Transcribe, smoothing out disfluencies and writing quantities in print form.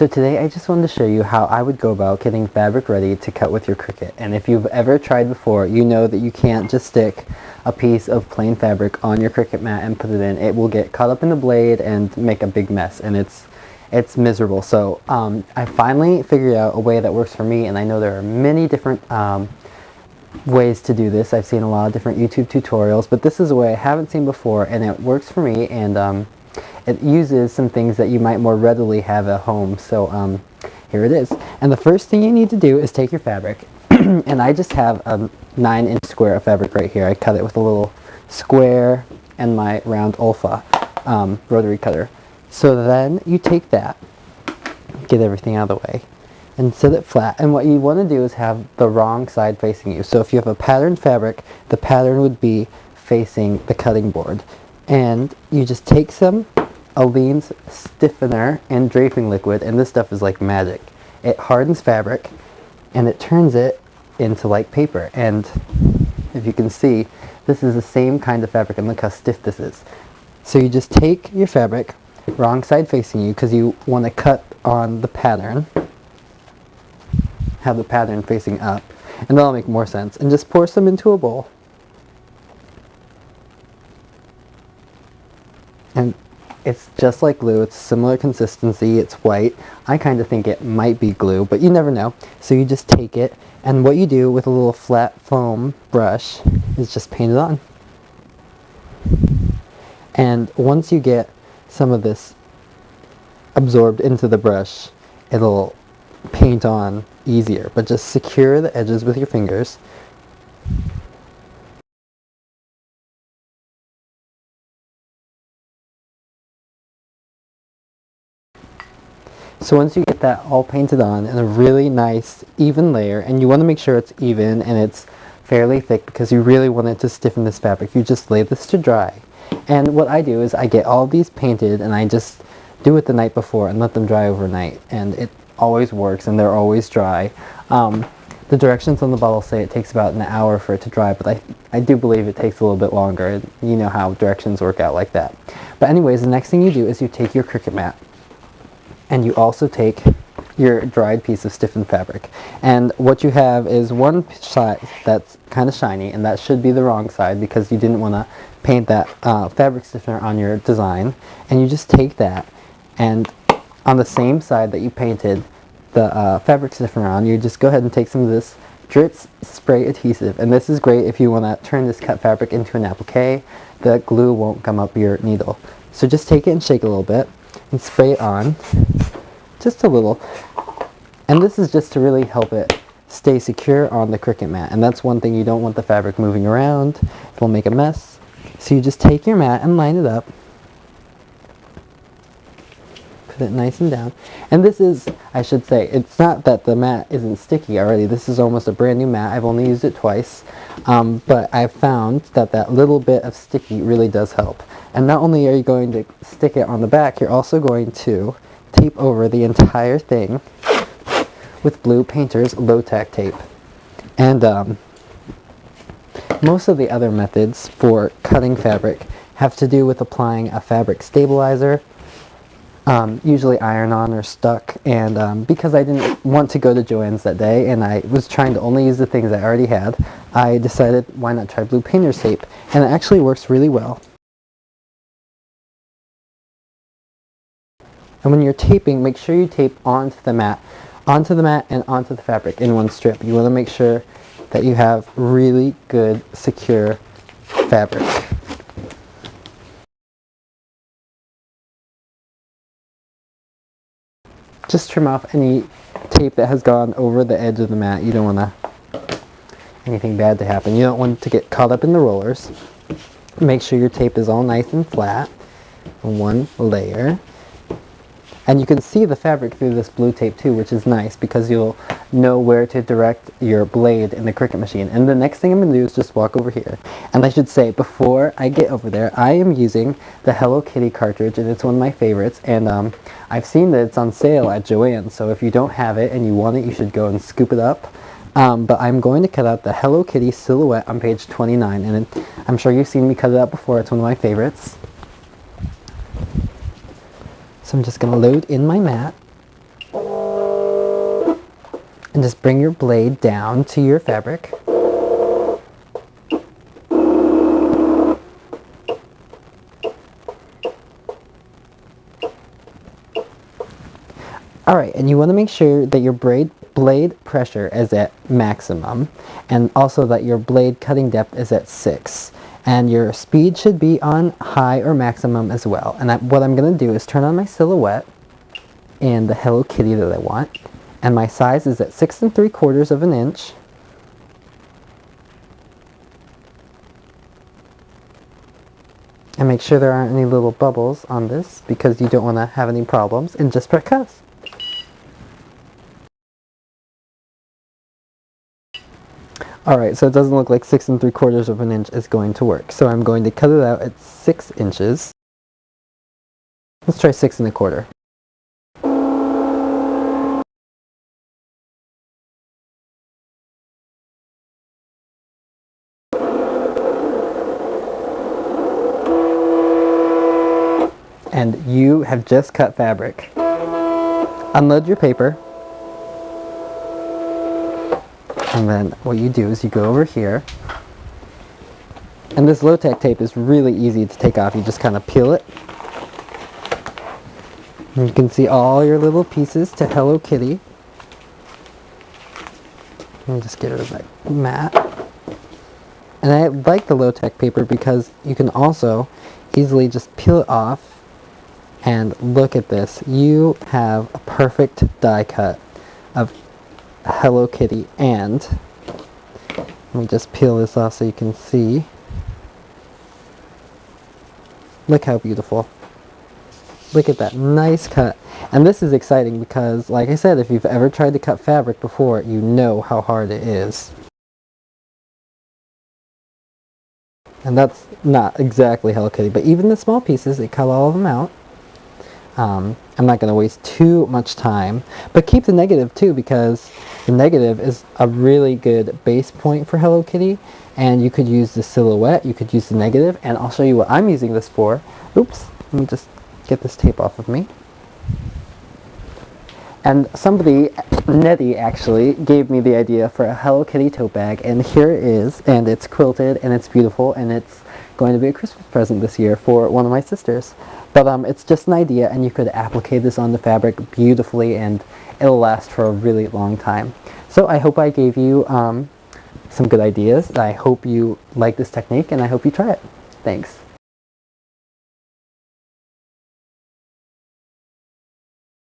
So today I just wanted to show you how I would go about getting fabric ready to cut with your Cricut. And if you've ever tried before, you know that you can't just stick a piece of plain fabric on your Cricut mat and put it in. It will get caught up in the blade and make a big mess, and it's miserable. So I finally figured out a way that works for me, and I know there are many different ways to do this. I've seen a lot of different YouTube tutorials, but this is a way I haven't seen before, and it works for me, and it uses some things that you might more readily have at home. So here it is. And the first thing you need to do is take your fabric, and I just have a 9-inch square of fabric right here. I cut it with a little square and my round Olfa rotary cutter. So then you take that, get everything out of the way, and set it flat. And what you want to do is have the wrong side facing you. So if you have a patterned fabric, the pattern would be facing the cutting board. And you just take some Aleene's stiffener and draping liquid, and this stuff is like magic. It hardens fabric and it turns it into like paper. And if you can see, this is the same kind of fabric, and look how stiff this is. So you just take your fabric, wrong side facing you, because you want to cut on the pattern, have the pattern facing up, and that'll make more sense, and just pour some into a bowl. And it's just like glue. It's similar consistency. It's white. I kind of think it might be glue, but you never know. So you just take it, and what you do with a little flat foam brush is just paint it on. And once you get some of this absorbed into the brush, it'll paint on easier. But just secure the edges with your fingers. So once you get that all painted on in a really nice even layer, and you want to make sure it's even and it's fairly thick because you really want it to stiffen this fabric, you just lay this to dry. And what I do is I get all these painted and I just do it the night before and let them dry overnight, and it always works and they're always dry. The directions on the bottle say it takes about an hour for it to dry, but I do believe it takes a little bit longer. You know how directions work out like that. But anyways, the next thing you do is you take your Cricut mat, and you also take your dried piece of stiffened fabric. And what you have is one side that's kind of shiny, and that should be the wrong side because you didn't want to paint that fabric stiffener on your design. And you just take that, and on the same side that you painted the fabric stiffener on, you just go ahead and take some of this Dritz spray adhesive. And this is great if you want to turn this cut fabric into an applique. The glue won't gum up your needle. So just take it and shake it a little bit and spray it on, just a little. And this is just to really help it stay secure on the Cricut mat. And that's one thing, you don't want the fabric moving around. It'll make a mess. So you just take your mat and line it up. Put it nice and down. And this is, I should say, it's not that the mat isn't sticky already. This is almost a brand new mat. I've only used it twice. But I've found that that little bit of sticky really does help. And not only are you going to stick it on the back, you're also going to tape over the entire thing with Blue Painter's low-tack tape. And most of the other methods for cutting fabric have to do with applying a fabric stabilizer, usually iron-on or stuck. And because I didn't want to go to Joann's that day and I was trying to only use the things I already had, I decided why not try Blue Painter's tape. And it actually works really well. And when you're taping, make sure you tape onto the mat and onto the fabric in one strip. You want to make sure that you have really good, secure fabric. Just trim off any tape that has gone over the edge of the mat. You don't want anything bad to happen. You don't want it to get caught up in the rollers. Make sure your tape is all nice and flat in one layer. And you can see the fabric through this blue tape too, which is nice because you'll know where to direct your blade in the Cricut machine. And the next thing I'm going to do is just walk over here. And I should say, before I get over there, I am using the Hello Kitty cartridge, and it's one of my favorites. And I've seen that it's on sale at Joann's, so if you don't have it and you want it, you should go and scoop it up. But I'm going to cut out the Hello Kitty silhouette on page 29, and I'm sure you've seen me cut it out before. It's one of my favorites. So I'm just going to load in my mat. And just bring your blade down to your fabric. Alright, and you want to make sure that your blade pressure is at maximum, and also that your blade cutting depth is at 6. And your speed should be on high or maximum as well. And what I'm going to do is turn on my silhouette and the Hello Kitty that I want. And my size is at 6 3/4 of an inch. And make sure there aren't any little bubbles on this, because you don't want to have any problems, and just press. Alright, so it doesn't look like 6 3/4 of an inch is going to work. So I'm going to cut it out at 6 inches. Let's try 6 1/4. And you have just cut fabric. Unload your paper. And then what you do is you go over here. And this low-tech tape is really easy to take off. You just kind of peel it. And you can see all your little pieces to Hello Kitty. And just get rid of that mat. And I like the low-tech paper because you can also easily just peel it off. And look at this. You have a perfect die cut of Hello Kitty, and let me just peel this off so you can see. Look how beautiful. Look at that nice cut. And this is exciting because, like I said, if you've ever tried to cut fabric before, you know how hard it is. And that's not exactly Hello Kitty, but even the small pieces, it cut all of them out. I'm not going to waste too much time, but keep the negative too, because the negative is a really good base point for Hello Kitty, and you could use the silhouette, you could use the negative, and I'll show you what I'm using this for. Oops, let me just get this tape off of me. And somebody, Nettie actually, gave me the idea for a Hello Kitty tote bag, and here it is, and it's quilted, and it's beautiful, and it's going to be a Christmas present this year for one of my sisters. But it's just an idea, and you could applique this on the fabric beautifully, and it'll last for a really long time. So I hope I gave you some good ideas. I hope you like this technique, and I hope you try it. Thanks.